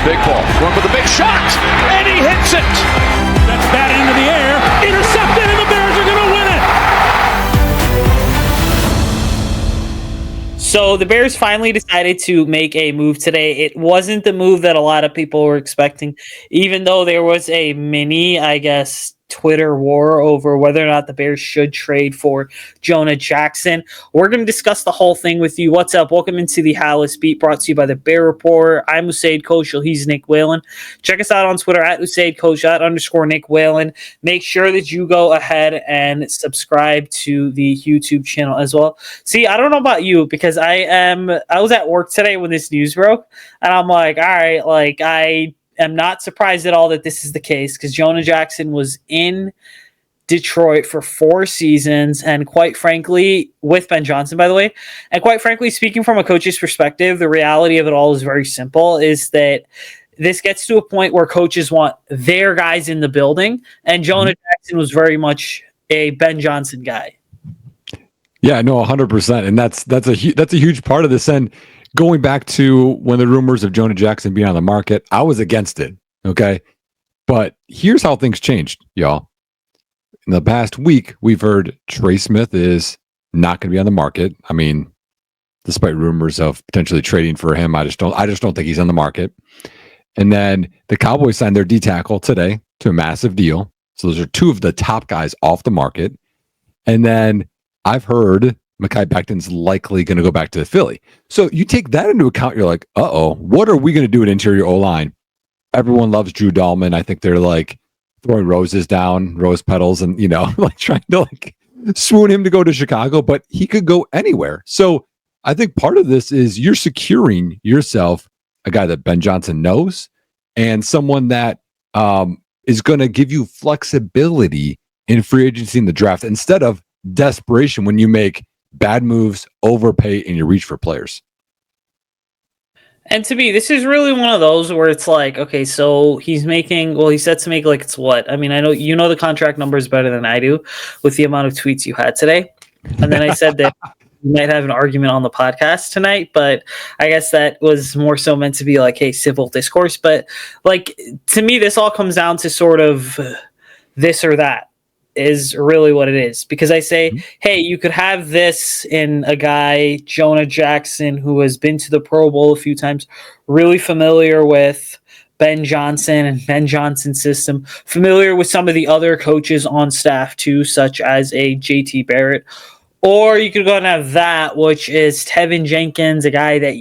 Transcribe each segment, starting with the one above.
big ball. Going for the big shot, and he hits it. That's batted into the air, intercepted, and the Bears are going to win it. So the Bears finally decided to make a move today. It wasn't the move that a lot of people were expecting, even though there was a mini, I guess, Twitter war over whether or not the Bears should trade for Jonah Jackson. We're going to discuss the whole thing with you. What's up? Welcome into the Halas Beat, brought to you by the Bear Report. I'm Usayd Koshul. He's Nick Whalen. Check us out on Twitter at Usayd Koshul _Nick Whalen. Make sure that you go ahead and subscribe to the YouTube channel as well. See, I don't know about you, because I was at work today when this news broke, and I'm like, all right, like I am not surprised at all that this is the case, because Jonah Jackson was in Detroit for 4 seasons, and quite frankly, with Ben Johnson, by the way, and quite frankly, speaking from a coach's perspective, the reality of it all is very simple, is that this gets to a point where coaches want their guys in the building, and Jonah Jackson was very much a Ben Johnson guy. Yeah, no, 100%, and that's a huge part of this. And going back to when the rumors of Jonah Jackson being on the market, I was against it. Okay. But here's how things changed, y'all. In the past week, we've heard Trey Smith is not going to be on the market. I mean, despite rumors of potentially trading for him, I just don't think he's on the market. And then the Cowboys signed their D tackle today to a massive deal. So those are 2 of the top guys off the market. And then I've heard Mekhi Becton's likely going to go back to Philly. So you take that into account, you're like, what are we going to do at interior O-line? Everyone loves Drew Dahlman. I think they're like throwing roses down, rose petals, and, like trying to like swoon him to go to Chicago, but he could go anywhere. So I think part of this is you're securing yourself a guy that Ben Johnson knows, and someone that is going to give you flexibility in free agency in the draft instead of desperation when you make bad moves, overpay, and you reach for players. And to me, this is really one of those where it's like, okay, so he's set to make like, it's what? I mean, I know the contract numbers better than I do with the amount of tweets you had today. And then I said that we might have an argument on the podcast tonight, but I guess that was more so meant to be like, hey, civil discourse. But like, to me, this all comes down to sort of this or that is really what it is, because I say, hey, you could have this in a guy, Jonah Jackson, who has been to the Pro Bowl a few times, really familiar with Ben Johnson and Ben Johnson's system, familiar with some of the other coaches on staff too, such as a JT Barrett. Or you could go and have that, which is Tevin Jenkins, a guy that,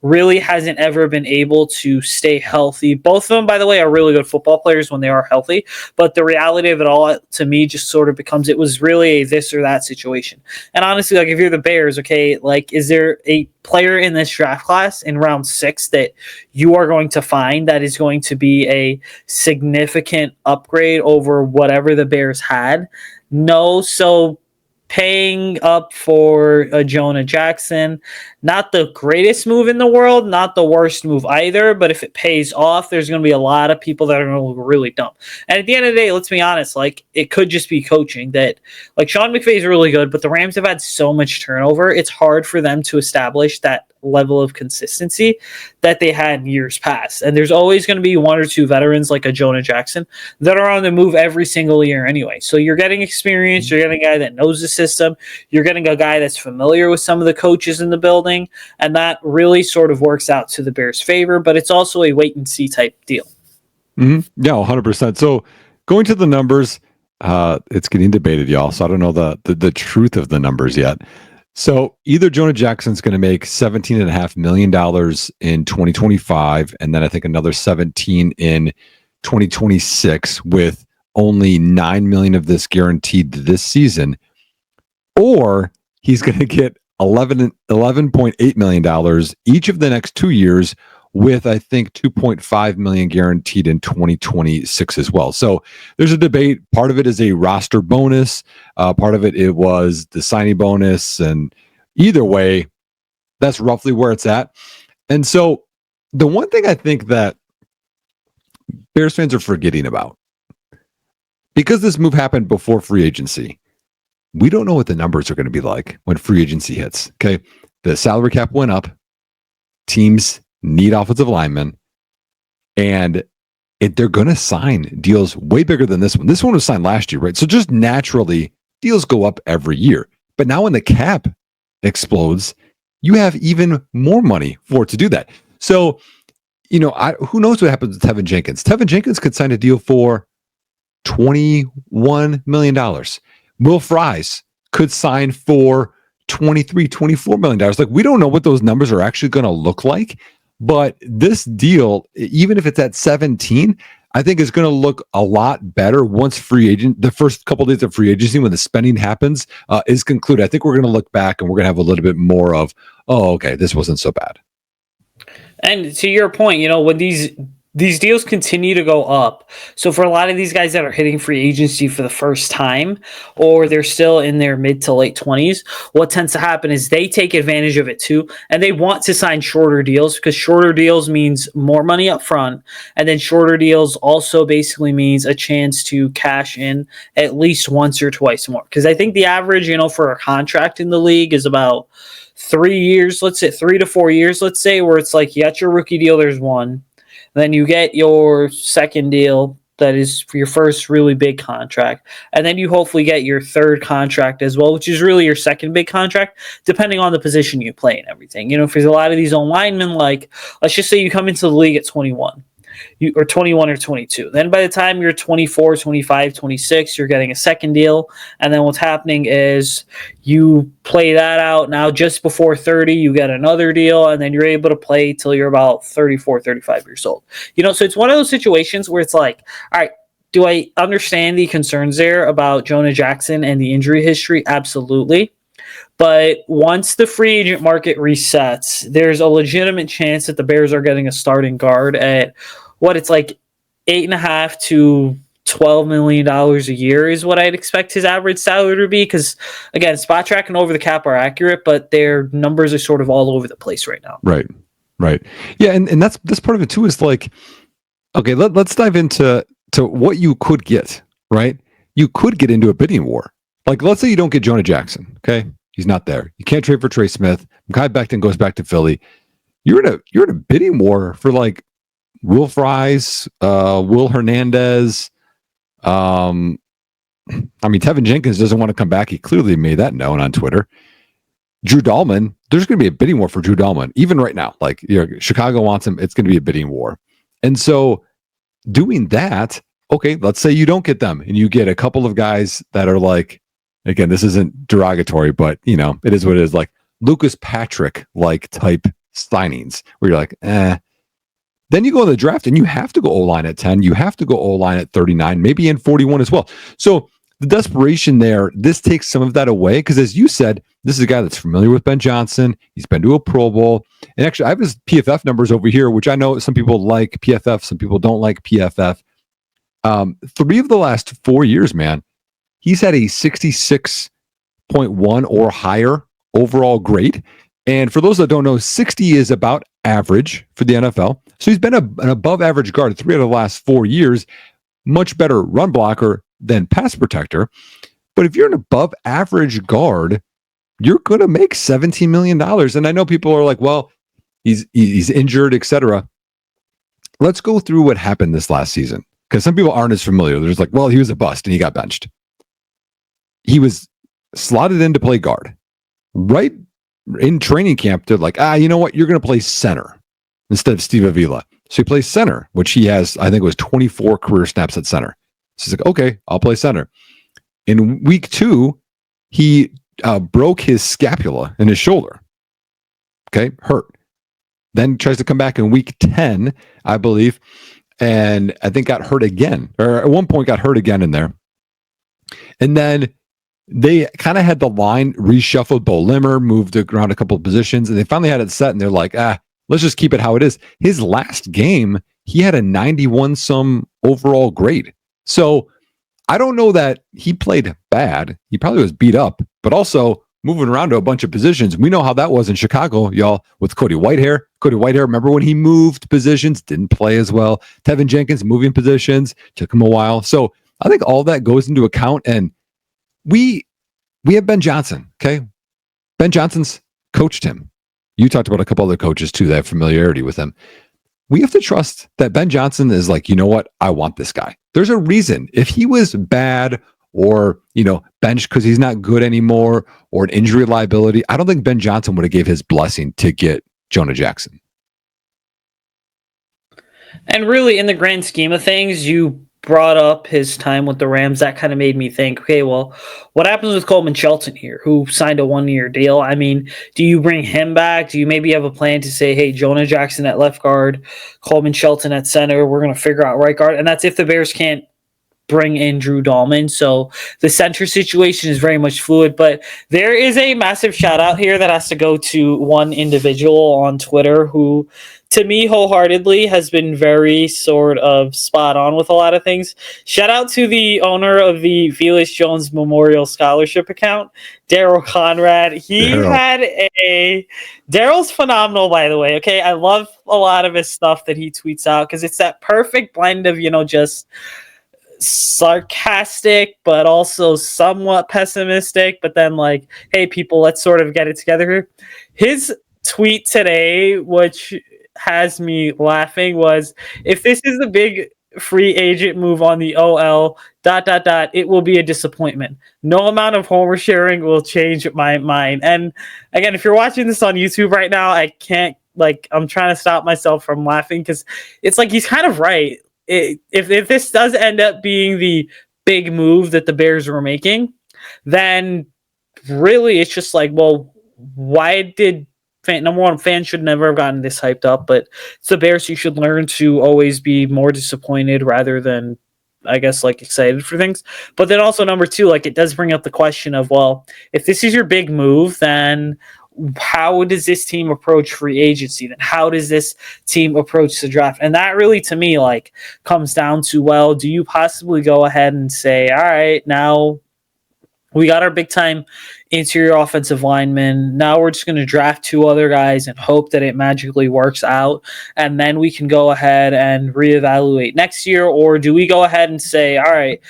really hasn't ever been able to stay healthy. Both of them, by the way, are really good football players when they are healthy. But the reality of it all, to me, just sort of becomes it was really a this or that situation. And honestly, like if you're the Bears, okay, like is there a player in this draft class in round 6 that you are going to find that is going to be a significant upgrade over whatever the Bears had? No. So paying up for a Jonah Jackson, not the greatest move in the world, not the worst move either, but if it pays off, there's going to be a lot of people that are going to look really dumb. And at the end of the day, let's be honest, like it could just be coaching that, like Sean McVay is really good, but the Rams have had so much turnover, it's hard for them to establish that level of consistency that they had in years past. And there's always going to be 1 or 2 veterans like a Jonah Jackson that are on the move every single year anyway. So you're getting experience, you're getting a guy that knows the system, you're getting a guy that's familiar with some of the coaches in the building, and that really sort of works out to the Bears' favor, but it's also a wait and see type deal. Yeah, 100%. So going to the numbers, it's getting debated, y'all. So I don't know the truth of the numbers yet. So either Jonah Jackson's going to make $17.5 million in 2025, and then I think another 17 in 2026, with only $9 million of this guaranteed this season, or he's going to get $11.8 million each of the next 2 years, with I think $2.5 million guaranteed in 2026 as well. So there's a debate. Part of it is a roster bonus. Part of it was the signing bonus. And either way, that's roughly where it's at. And so the one thing I think that Bears fans are forgetting about, because this move happened before free agency, we don't know what the numbers are going to be like when free agency hits. Okay. The salary cap went up. Teams need offensive linemen. And they're going to sign deals way bigger than this one. This one was signed last year, right? So just naturally, deals go up every year. But now when the cap explodes, you have even more money for it to do that. So, who knows what happens with Tevin Jenkins? Tevin Jenkins could sign a deal for $21 million. Will Fries could sign for $23-24 million. Like, we don't know what those numbers are actually going to look like. But this deal, even if it's at 17, I think is going to look a lot better once the first couple of days of free agency, when the spending happens, is concluded. I think we're going to look back and we're going to have a little bit more of, oh, okay, this wasn't so bad. And to your point, when these deals continue to go up. So for a lot of these guys that are hitting free agency for the first time, or they're still in their mid to late 20s, what tends to happen is they take advantage of it too. And they want to sign shorter deals, because shorter deals means more money up front. And then shorter deals also basically means a chance to cash in at least once or twice more. Because I think the average, for a contract in the league is about 3 years, let's say 3 to 4 years, let's say, where it's like you got your rookie deal, there's one. Then you get your second deal that is for your first really big contract. And then you hopefully get your third contract as well, which is really your second big contract, depending on the position you play and everything. For a lot of these own linemen, like, let's just say you come into the league at 21. Or 21 or 22. Then by the time you're 24, 25, 26, you're getting a second deal. And then what's happening is you play that out. Now, just before 30, you get another deal, and then you're able to play till you're about 34, 35 years old. So it's one of those situations where it's like, all right, do I understand the concerns there about Jonah Jackson and the injury history? Absolutely. But once the free agent market resets, there's a legitimate chance that the Bears are getting a starting guard at what it's like $8.5 to $12 million a year is what I'd expect his average salary to be. Because again, Spot Track and Over the Cap are accurate, but their numbers are sort of all over the place right now. Right. Yeah, and that's part of it too. Is like, okay, let's dive into what you could get. Right, you could get into a bidding war. Like, let's say you don't get Jonah Jackson. Okay. He's not there. You can't trade for Trey Smith. Kai Becton goes back to Philly. You're in a bidding war for like Will Fries, Will Hernandez. Tevin Jenkins doesn't want to come back. He clearly made that known on Twitter. Drew Dahlman, there's going to be a bidding war for Drew Dahlman, even right now. Like, Chicago wants him. It's going to be a bidding war. And so doing that, okay, let's say you don't get them and you get a couple of guys that are like, again, this isn't derogatory, but it is what it is, like Lucas Patrick like type signings where you're like, Then you go in the draft and you have to go O-line at 10. You have to go O-line at 39, maybe in 41 as well. So the desperation there, this takes some of that away, because as you said, this is a guy that's familiar with Ben Johnson. He's been to a Pro Bowl. And actually, I have his PFF numbers over here, which I know some people like PFF, some people don't like PFF. 3 of the last 4 years, man, he's had a 66.1 or higher overall grade. And for those that don't know, 60 is about average for the NFL. So he's been an above average guard 3 out of the last 4 years, much better run blocker than pass protector. But if you're an above average guard, you're going to make $17 million. And I know people are like, well, he's injured, etc. Let's go through what happened this last season, because some people aren't as familiar. They're just like, well, he was a bust and he got benched. He was slotted in to play guard. Right in training camp, they're like, you know what? You're going to play center instead of Steve Avila. So he plays center, which he has, I think it was 24 career snaps at center. So he's like, okay, I'll play center. In week 2, he broke his scapula in his shoulder. Okay, hurt. Then tries to come back in week 10, I believe, and I think got hurt again, or at one point got hurt again in there. And then they kind of had the line reshuffled. Bo Limmer moved around a couple of positions, and they finally had it set, and they're like, let's just keep it how it is. His last game, he had a 91-some overall grade. So I don't know that he played bad. He probably was beat up, but also moving around to a bunch of positions. We know how that was in Chicago, y'all, with Cody Whitehair. Cody Whitehair, remember when he moved positions, didn't play as well. Tevin Jenkins moving positions, took him a while. So I think all that goes into account. And we have Ben Johnson, okay? Ben Johnson's coached him. You talked about a couple other coaches too that have familiarity with him. we have to trust that Ben Johnson is like, you know what? I want this guy. There's a reason. If he was bad or, benched because he's not good anymore or an injury liability, I don't think Ben Johnson would have gave his blessing to get Jonah Jackson. And really, in the grand scheme of things, you brought up his time with the Rams. That kind of made me think, okay, well, what happens with Coleman Shelton here, who signed a 1-year deal? I mean, do you bring him back? Do you maybe have a plan to say, hey, Jonah Jackson at left guard, Coleman Shelton at center, we're going to figure out right guard? And that's if the Bears can't bring in Drew Dahlman. So the center situation is very much fluid, but there is a massive shout out here that has to go to one individual on Twitter who, to me, wholeheartedly has been very sort of spot on with a lot of things. Shout out to the owner of the Felix Jones Memorial Scholarship account, Daryl Conrad. Daryl's phenomenal, by the way. Okay. I love a lot of his stuff that he tweets out because it's that perfect blend of, just sarcastic but also somewhat pessimistic, but then like, hey people, let's sort of get it together here. His tweet today, which has me laughing, was, if this is the big free agent move on the OL ... it will be a disappointment. No amount of homer sharing will change my mind. And again, if you're watching this on YouTube right now, I can't, I'm trying to stop myself from laughing because it's like he's kind of right. If this does end up being the big move that the Bears were making, then really it's just like, well, why did number one, fans should never have gotten this hyped up, but it's the Bears. You should learn to always be more disappointed rather than, I guess, excited for things. But then also number two, it does bring up the question of, well, if this is your big move, then how does this team approach free agency? Then how does this team approach the draft? And that really, to me, comes down to, well, do you possibly go ahead and say, all right, now we got our big time interior offensive lineman. Now we're just going to draft 2 other guys and hope that it magically works out. And then we can go ahead and reevaluate next year. Or do we go ahead and say, all right,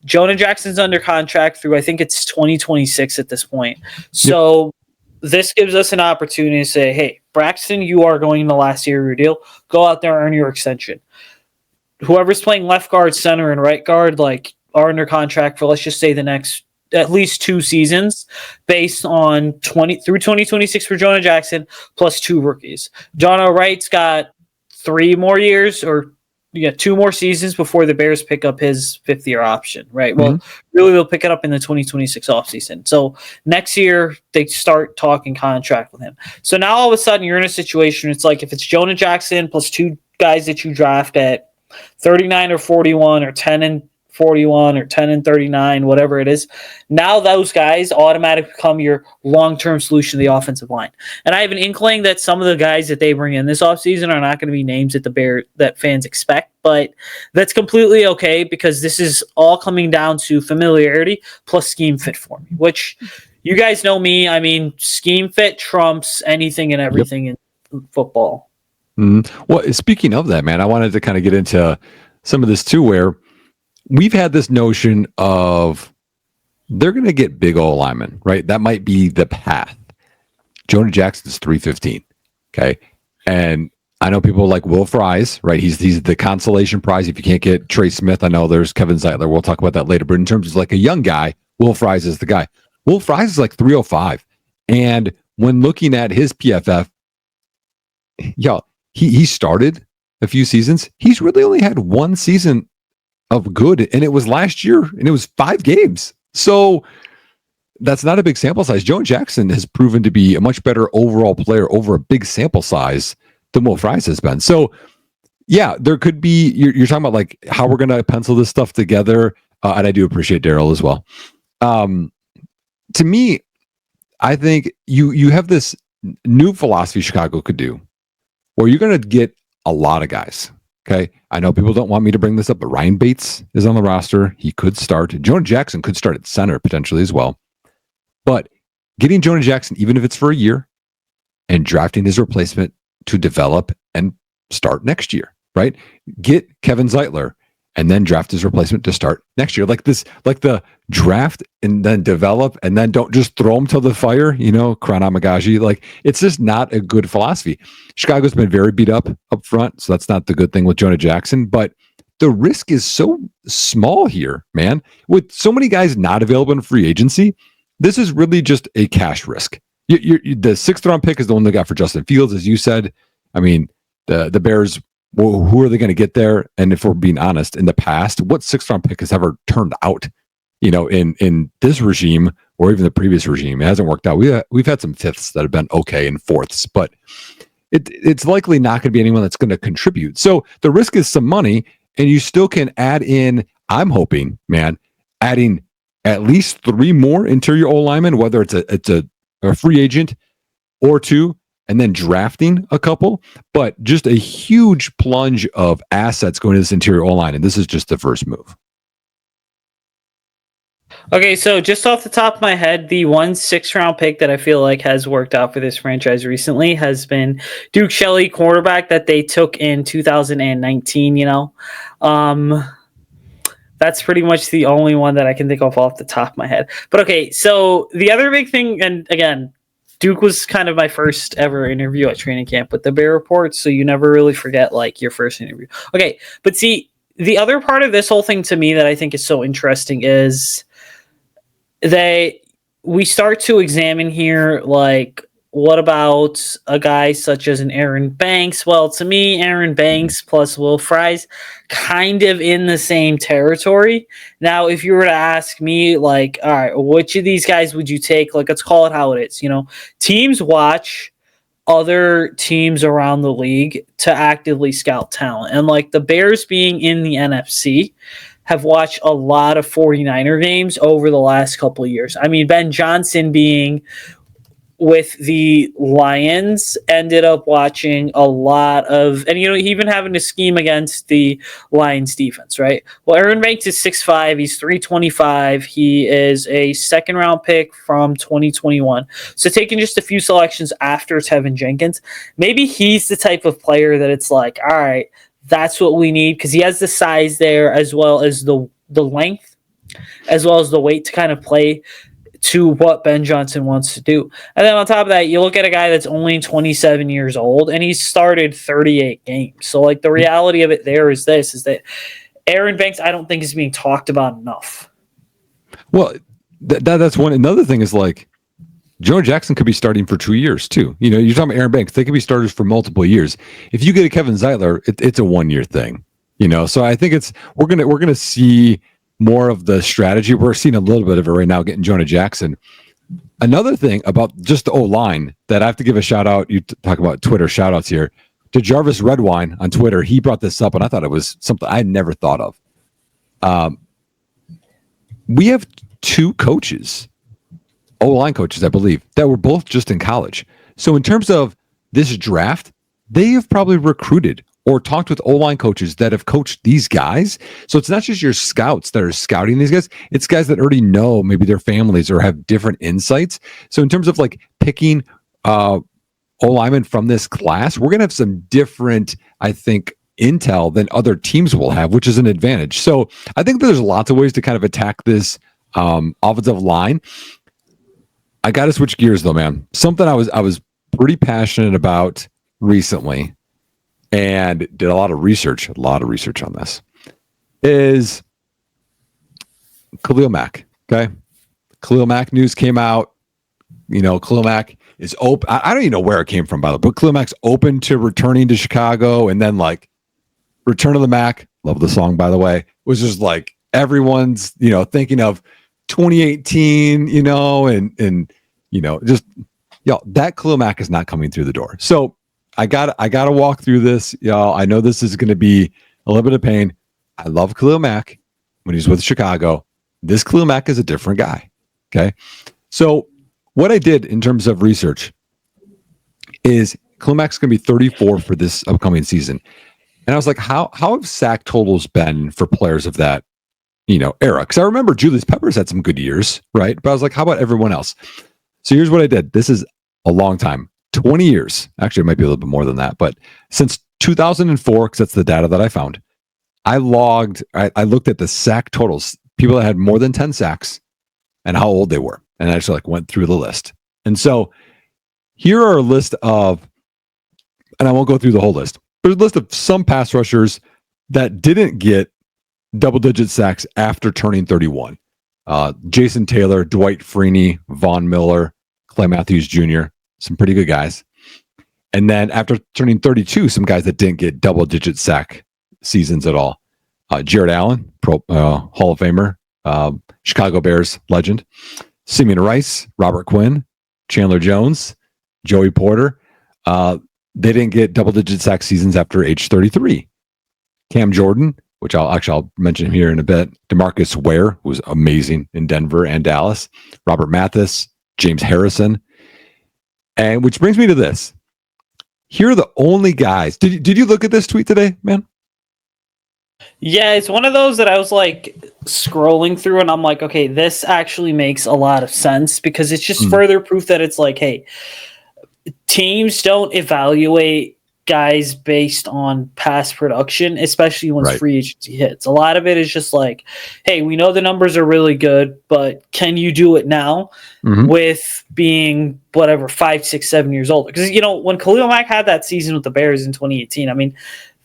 Jonah Jackson's under contract through, I think it's 2026 at this point. So this gives us an opportunity to say, hey, Braxton, you are going the last year of your deal. Go out there, earn your extension. Whoever's playing left guard, center, and right guard, are under contract for, let's just say, the next at least 2 seasons based on 2026 for Jonah Jackson plus 2 rookies. Jonah Wright's got 3 more years or 2 more seasons before the Bears pick up his 5th-year option, right? Well, really they'll pick it up in the 2026 offseason. So next year they start talking contract with him. So now all of a sudden you're in a situation, it's like if it's Jonah Jackson plus 2 guys that you draft at 39 or 41 or 10 and 41 or 10 and 39, whatever it is. Now those guys automatically become your long-term solution to the offensive line. And I have an inkling that some of the guys that they bring in this offseason are not going to be names that fans expect, but that's completely okay because this is all coming down to familiarity plus scheme fit for me, which you guys know me. I mean, scheme fit trumps anything and everything in football. Well, speaking of that, man, I wanted to kind of get into some of this too, where we've had this notion of they're going to get big old linemen, right? That might be the path. Jonah Jackson's 315. Okay. And I know people like Will Fries, right? He's the consolation prize. If you can't get Trey Smith, I know there's Kevin Zeitler. We'll talk about that later. But in terms of a young guy, Will Fries is the guy. Will Fries is 305. And when looking at his PFF, he started a few seasons. He's really only had 1 season of good, and it was last year, and it was 5 games. So that's not a big sample size. Jonah Jackson has proven to be a much better overall player over a big sample size than Will Fries has been. So yeah, there could be, you're talking about how we're going to pencil this stuff together. And I do appreciate Daryl as well. To me, I think you have this new philosophy Chicago could do where you're going to get a lot of guys. Okay. I know people don't want me to bring this up, but Ryan Bates is on the roster. He could start. Jonah Jackson could start at center potentially as well. But getting Jonah Jackson, even if it's for a year, and drafting his replacement to develop and start next year, right? Get Kevin Zeitler and then draft his replacement to start next year. Like the draft and then develop and then don't just throw him to the fire, Chronomagaji. Like, it's just not a good philosophy. Chicago's been very beat up front, so that's not the good thing with Jonah Jackson, but the risk is so small here, man. With so many guys not available in free agency, this is really just a cash risk. The 6th round pick is the one they got for Justin Fields, as you said. I mean, the Bears, well, who are they going to get there? And if we're being honest, in the past, what 6th round pick has ever turned out? In this regime or even the previous regime, it hasn't worked out. We've had some 5ths that have been okay and 4ths, but it's likely not going to be anyone that's going to contribute. So the risk is some money, and you still can add in. I'm hoping, man, adding at least 3 more interior O linemen, whether it's a free agent or 2, and then drafting a couple, but just a huge plunge of assets going to this interior O-line, and this is just the first move. Okay, so just off the top of my head, the 6th round pick that I feel like has worked out for this franchise recently has been Duke Shelley, quarterback that they took in 2019, That's pretty much the only one that I can think of off the top of my head. But okay, so the other big thing, and again, Duke was kind of my first ever interview at training camp with the Bear Report, so you never really forget like your first interview. Okay, but see, the other part of this whole thing to me that I think is so interesting is we start to examine here, like, what about a guy such as an Aaron Banks? Well, to me, Aaron Banks plus Will Fry's kind of in the same territory. Now, if you were to ask me, like, all right, which of these guys would you take? Like, let's call it how it is. Teams watch other teams around the league to actively scout talent. And, like, the Bears being in the NFC have watched a lot of 49er games over the last couple of years. I mean, Ben Johnson being with the Lions ended up watching a lot of, and even having to scheme against the Lions defense, right? Well, Aaron Banks is 6'5", he's 325, he is a 2nd round pick from 2021. So taking just a few selections after Tevin Jenkins, maybe he's the type of player that it's like, all right, that's what we need, because he has the size there as well as the length, as well as the weight to kind of play to what Ben Johnson wants to do. And then on top of that, you look at a guy that's only 27 years old, and he's started 38 games. So, like, the reality of it there is that Aaron Banks, I don't think, is being talked about enough. Well, that's one. Another thing is, like, Jonah Jackson could be starting for 2 years, too. You're talking about Aaron Banks. They could be starters for multiple years. If you get a Kevin Zeitler, it's a 1-year thing. So I think we're gonna see more of the strategy. We're seeing a little bit of it right now, getting Jonah Jackson. Another thing about just the O-line that I have to give a shout out, you talk about Twitter shout outs here, to Jarvis Redwine on Twitter. He brought this up, and I thought it was something I never thought of. We have 2 coaches, O-line coaches, I believe, that were both just in college. So in terms of this draft, they have probably recruited or talked with O-line coaches that have coached these guys. So it's not just your scouts that are scouting these guys. It's guys that already know maybe their families or have different insights. So in terms of, like, picking O-linemen from this class, we're going to have some different, I think, intel than other teams will have, which is an advantage. So I think there's lots of ways to kind of attack this offensive line. I got to switch gears, though, man. Something I was pretty passionate about recently, and did a lot of research on this, is Khalil Mack. Okay. Khalil Mack news came out. Khalil Mack is open. I don't even know where it came from, by the way, but Khalil Mack's open to returning to Chicago. And then, like, Return of the Mack, love the song, by the way, was just like everyone's, thinking of 2018, that Khalil Mack is not coming through the door. So I gotta walk through this, y'all. I know this is going to be a little bit of pain. I love Khalil Mack when he's with Chicago. This Khalil Mack is a different guy. Okay, so what I did in terms of research is Khalil Mack's going to be 34 for this upcoming season, and I was like, how have sack totals been for players of that era? Because I remember Julius Peppers had some good years, right? But I was like, how about everyone else? So here's what I did. This is a long time. 20 years. Actually, it might be a little bit more than that, but since 2004, because that's the data that I found, I looked at the sack totals, people that had more than 10 sacks and how old they were. And I just like went through the list. And so here are a list of, and I won't go through the whole list. There's a list of some pass rushers that didn't get double-digit sacks after turning 31. Jason Taylor, Dwight Freeney, Von Miller, Clay Matthews Jr., some pretty good guys. And then after turning 32, some guys that didn't get double-digit sack seasons at all. Jared Allen, Hall of Famer, Chicago Bears legend. Simeon Rice, Robert Quinn, Chandler Jones, Joey Porter. They didn't get double-digit sack seasons after age 33. Cam Jordan, which I'll mention here in a bit. DeMarcus Ware, who was amazing in Denver and Dallas. Robert Mathis, James Harrison. And which brings me to this. Here are the only guys. Did you look at this tweet today, man? Yeah, it's one of those that I was like scrolling through and I'm like, okay, this actually makes a lot of sense because it's just further proof that it's like, hey, teams don't evaluate guys based on past production, especially once free agency hits. A lot of it is just like, hey, we know the numbers are really good, but can you do it now with being whatever 5, 6, 7 years old? Because when Khalil Mack had that season with the Bears in 2018, I mean,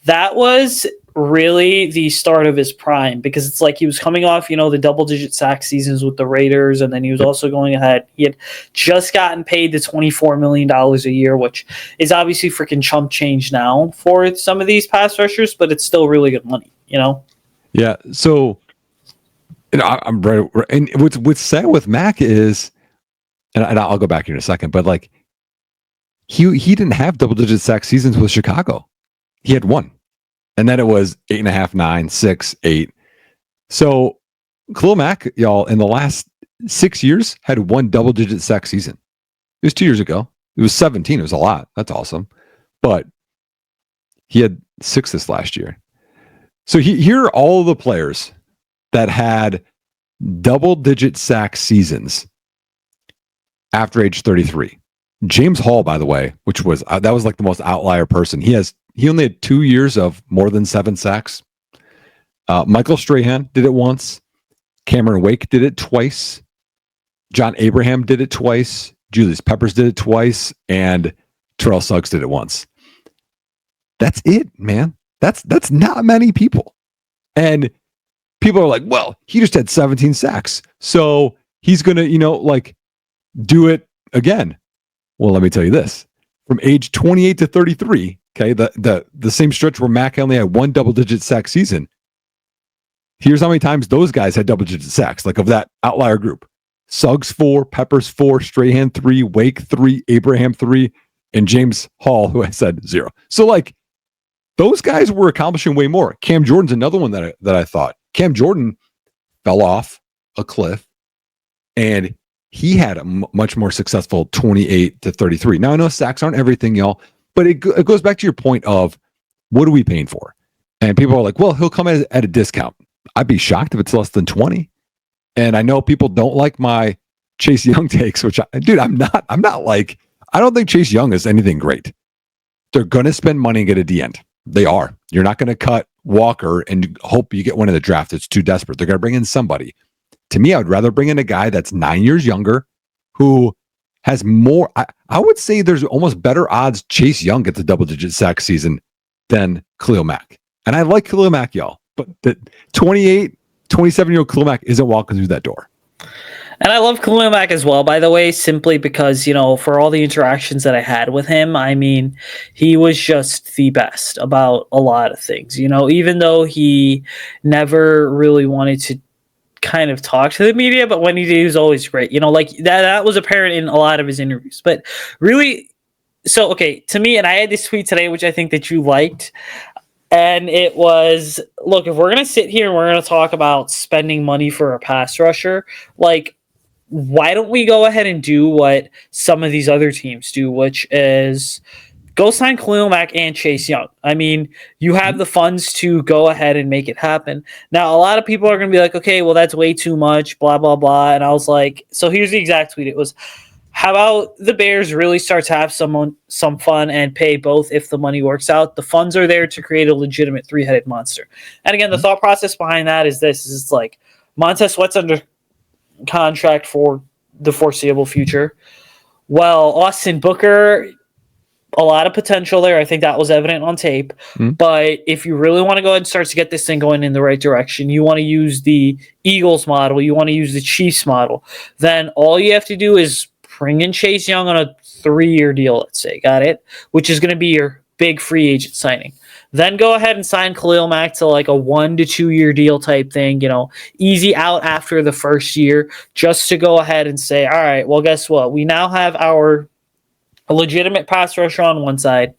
that was really the start of his prime because it's like he was coming off, the double-digit sack seasons with the Raiders, and then he was also going ahead. He had just gotten paid the $24 million a year, which is obviously freaking chump change now for some of these pass rushers, but it's still really good money, Yeah. So, I'm right. And what's sad with Mack is, and I'll go back here in a second, but like he didn't have double-digit sack seasons with Chicago. He had one. And then it was 8.5, 9, 6, 8. So Khalil Mack, y'all, in the last 6 years had one double-digit sack season. It was 2 years ago. It was 17. It was a lot. That's awesome. But he had 6 this last year. So here are all the players that had double-digit sack seasons after age 33. James Hall, by the way, which was that was like the most outlier person. He only had 2 years of more than 7 sacks. Michael Strahan did it once. Cameron Wake did it twice. John Abraham did it twice. Julius Peppers did it twice. And Terrell Suggs did it once. That's it, man. That's not many people. And people are like, well, he just had 17 sacks. So he's going to, do it again. Well, let me tell you this. From age 28 to 33, okay, the same stretch where Mack only had one double-digit sack season. Here's how many times those guys had double-digit sacks, like of that outlier group. Suggs 4, Peppers 4, Strahan 3, Wake 3, Abraham 3, and James Hall, who I said 0. So, those guys were accomplishing way more. Cam Jordan's another one that I thought. Cam Jordan fell off a cliff, and he had a much more successful 28 to 33. Now, I know sacks aren't everything, y'all, but it goes back to your point of what are we paying for? And people are like, well, he'll come at a discount. I'd be shocked if it's less than 20. And I know people don't like my Chase Young takes, which I don't think Chase Young is anything great. They're going to spend money and get a D end. They are. You're not going to cut Walker and hope you get one in the draft. It's too desperate. They're going to bring in somebody. To me, I would rather bring in a guy that's 9 years younger who has more. I would say there's almost better odds Chase Young gets a double-digit sack season than Khalil Mack. And I like Khalil Mack, y'all. But the 28, 27-year-old Khalil Mack isn't walking through that door. And I love Khalil Mack as well, by the way, simply because, for all the interactions that I had with him, I mean, he was just the best about a lot of things, even though he never really wanted to kind of talk to the media, but when he did, he was always great. That was apparent in a lot of his interviews. But really, so, okay, to me, and I had this tweet today, which I think that you liked, and it was, look, if we're going to sit here and we're going to talk about spending money for a pass rusher, why don't we go ahead and do what some of these other teams do, which is go sign Khalil Mack and Chase Young. I mean, you have the funds to go ahead and make it happen. Now, a lot of people are going to be like, okay, well, that's way too much, blah, blah, blah. And I was like, so here's the exact tweet. It was, how about the Bears really start to have some fun and pay both if the money works out? The funds are there to create a legitimate three-headed monster. And again, the thought process behind that is this: is it's like Montez Sweat's under contract for the foreseeable future. Well, Austin Booker, a lot of potential there. I think that was evident on tape. But if you really want to go ahead and start to get this thing going in the right direction, you want to use the Eagles model, you want to use the Chiefs model, then all you have to do is bring in Chase Young on a 3-year deal, let's say, got it? Which is going to be your big free agent signing. Then go ahead and sign Khalil Mack to like a 1 to 2 year deal type thing, easy out after the first year, just to go ahead and say, all right, well, guess what? We now have our legitimate pass rusher on one side.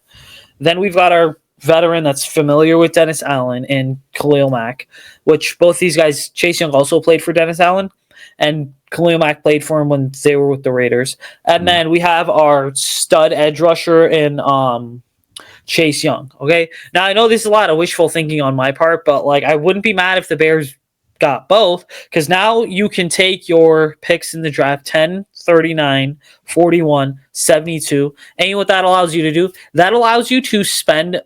Then we've got our veteran that's familiar with Dennis Allen and Khalil Mack, which both these guys, Chase Young also played for Dennis Allen, and Khalil Mack played for him when they were with the Raiders. And then we have our stud edge rusher in Chase Young. Okay. Now I know this is a lot of wishful thinking on my part, but like I wouldn't be mad if the Bears got both, because now you can take your picks in the draft 10, 39, 41, 72. And what that allows you to do, that allows you to spend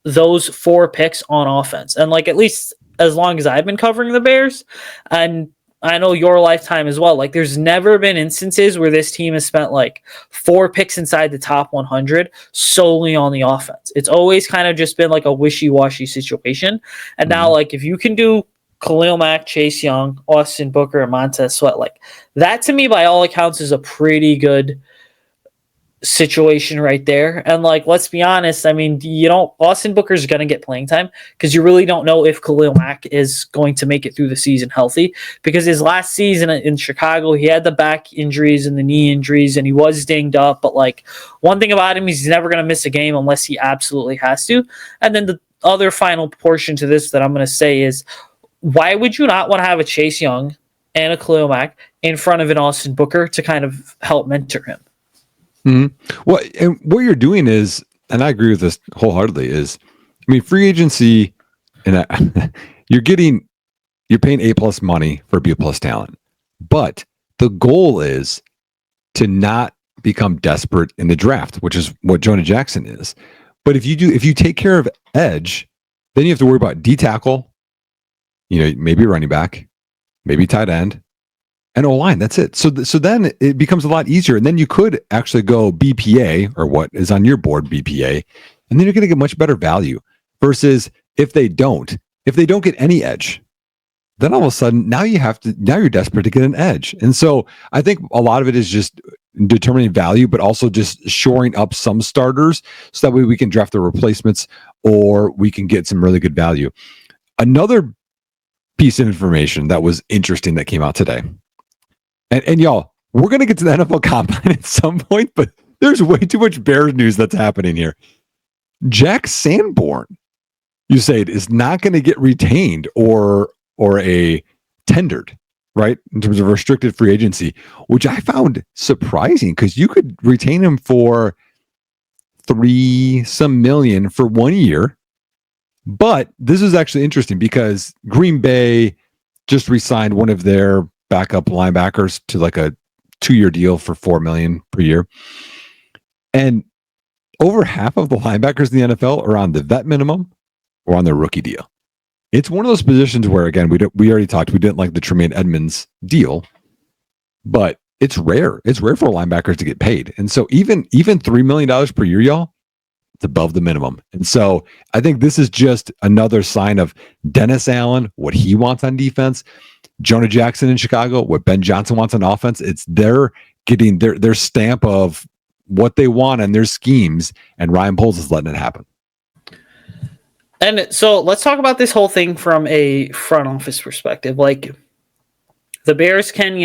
those 4 picks on offense. And like, at least as long as I've been covering the Bears, and I know your lifetime as well, like there's never been instances where this team has spent like 4 picks inside the top 100 solely on the offense. It's always kind of just been like a wishy-washy situation. And now, like, if you can do Khalil Mack, Chase Young, Austin Booker, and Montez Sweat, like that to me, by all accounts, is a pretty good situation right there. And like, let's be honest, I mean, Austin Booker's going to get playing time because you really don't know if Khalil Mack is going to make it through the season healthy, because his last season in Chicago, he had the back injuries and the knee injuries and he was dinged up. But like, one thing about him, he's never going to miss a game unless he absolutely has to. And then the other final portion to this that I'm going to say is, why would you not want to have a Chase Young and a Khalil Mack in front of an Austin Booker to kind of help mentor him? Well, and what you're doing is, and I agree with this wholeheartedly, is, I mean, free agency, and you're paying A+ money for B+ talent, but the goal is to not become desperate in the draft, which is what Jonah Jackson is. But if you take care of edge, then you have to worry about D tackle, maybe running back, maybe tight end, and O-line. That's it. So then it becomes a lot easier. And then you could actually go BPA, or what is on your board, BPA, and then you're going to get much better value versus if they don't get any edge, then all of a sudden now you're desperate to get an edge. And so I think a lot of it is just determining value, but also just shoring up some starters so that way we can draft the replacements or we can get some really good value. Another piece of information that was interesting that came out today. And y'all, we're going to get to the NFL Combine at some point, but there's way too much Bears news that's happening here. Jack Sanborn, Usayd, is not going to get retained or a tendered, right, in terms of restricted free agency, which I found surprising because you could retain him for $3 million for 1 year. But this is actually interesting because Green Bay just re-signed one of their backup linebackers to like a 2-year deal for $4 million per year. And over half of the linebackers in the NFL are on the vet minimum or on their rookie deal. It's one of those positions where, again, we already talked, we didn't like the Tremaine Edmonds deal, but it's rare. It's rare for linebackers to get paid. And so even $3 million per year, y'all, it's above the minimum. And so I think this is just another sign of Dennis Allen, what he wants on defense, Jonah Jackson in Chicago, what Ben Johnson wants on offense. It's they're getting their stamp of what they want and their schemes, and Ryan Poles is letting it happen. And so let's talk about this whole thing from a front office perspective. Like, the Bears can,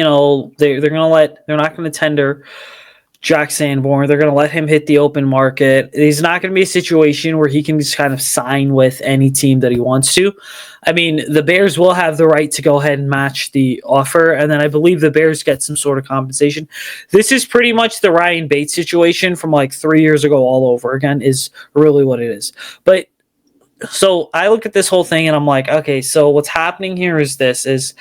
they're not going to tender Jack Sanborn. They're going to let him hit the open market. He's not going to be a situation where he can just kind of sign with any team that he wants to. I mean, the Bears will have the right to go ahead and match the offer, and then I believe the Bears get some sort of compensation. This is pretty much the Ryan Bates situation from like 3 years ago all over again, is really what it is. But so I look at this whole thing and I'm like, okay, so what's happening here is as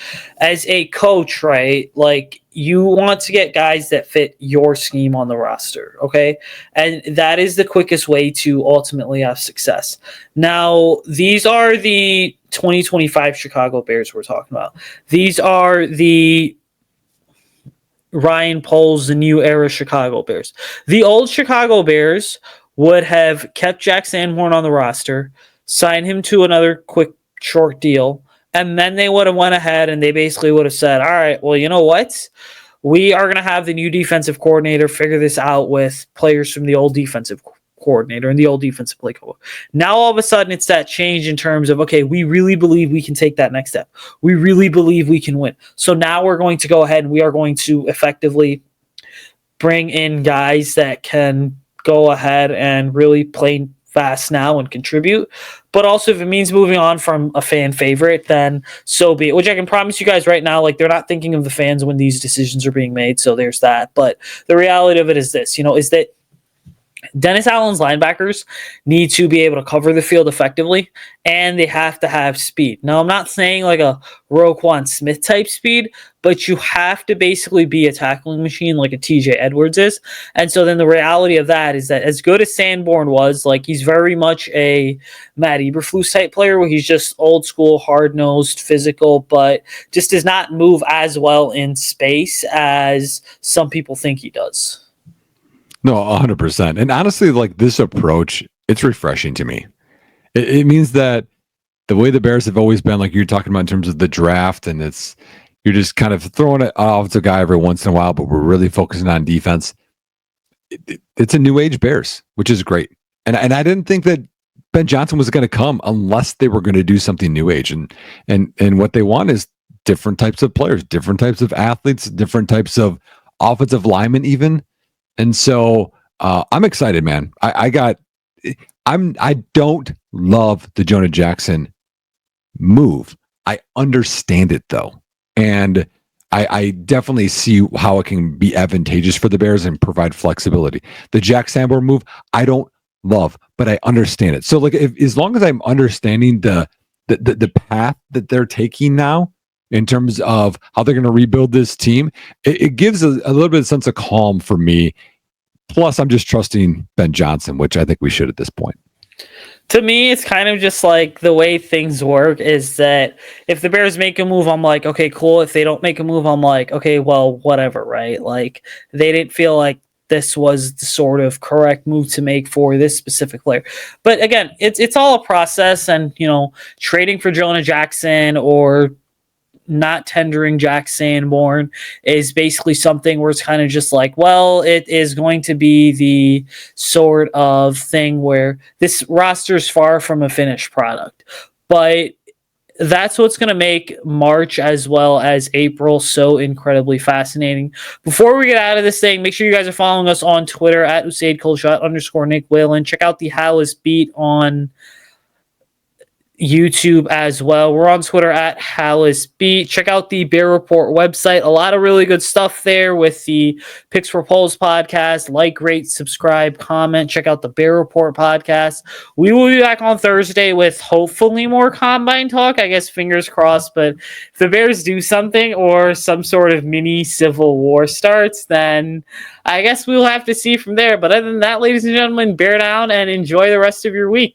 a coach, right? Like, you want to get guys that fit your scheme on the roster, okay? And that is the quickest way to ultimately have success. Now, these are the 2025 Chicago Bears we're talking about. These are the Ryan Poles, the new era Chicago Bears. The old Chicago Bears would have kept Jack Sanborn on the roster, signed him to another quick, short deal, and then they would have went ahead and they basically would have said, all right, well, you know what? We are going to have the new defensive coordinator figure this out with players from the old defensive coordinator and the old defensive play caller. Now, all of a sudden, it's that change in terms of, okay, we really believe we can take that next step. We really believe we can win. So now we're going to go ahead and we are going to effectively bring in guys that can go ahead and really play fast now and contribute. But also, if it means moving on from a fan favorite, then so be it. Which I can promise you guys right now, like, they're not thinking of the fans when these decisions are being made. So there's that. But the reality of it is this, is that Dennis Allen's linebackers need to be able to cover the field effectively, and they have to have speed. Now, I'm not saying like a Roquan Smith type speed, but you have to basically be a tackling machine like a TJ Edwards is. And so then the reality of that is that as good as Sanborn was, like, he's very much a Matt Eberflus type player where he's just old school, hard-nosed, physical, but just does not move as well in space as some people think he does. No, 100%. And honestly, like, this approach, it's refreshing to me. It means that the way the Bears have always been, like you're talking about in terms of the draft, and you're just kind of throwing it off to a guy every once in a while, but we're really focusing on defense. It's a new age Bears, which is great. And I didn't think that Ben Johnson was going to come unless they were going to do something new age. And what they want is different types of players, different types of athletes, different types of offensive linemen even. And so I'm excited, man. I don't love the Jonah Jackson move. I understand it though. And I definitely see how it can be advantageous for the Bears and provide flexibility. The Jack Sanborn move, I don't love, but I understand it. So like, as long as I'm understanding the path that they're taking now in terms of how they're going to rebuild this team, it gives a little bit of sense of calm for me. Plus, I'm just trusting Ben Johnson, which I think we should at this point. To me, it's kind of just like the way things work is that if the Bears make a move, I'm like, okay, cool. If they don't make a move, I'm like, okay, well, whatever, right? Like, they didn't feel like this was the sort of correct move to make for this specific player. But again, it's all a process, and, trading for Jonah Jackson or not tendering Jack Sanborn is basically something where it's kind of just like, well, it is going to be the sort of thing where this roster is far from a finished product. But that's what's going to make March as well as April so incredibly fascinating. Before we get out of this thing, make sure you guys are following us on Twitter at Usayd _Nick Whalen. Check out the Halas beat on YouTube as well. We're on Twitter at Halas Beat. Check out the Bear Report website. A lot of really good stuff there with the Picks for Polls podcast. Like, rate, subscribe, comment. Check out the Bear Report podcast. We will be back on Thursday with hopefully more combine talk. I guess fingers crossed. But if the Bears do something or some sort of mini civil war starts, then I guess we'll have to see from there. But other than that, ladies and gentlemen, bear down and enjoy the rest of your week.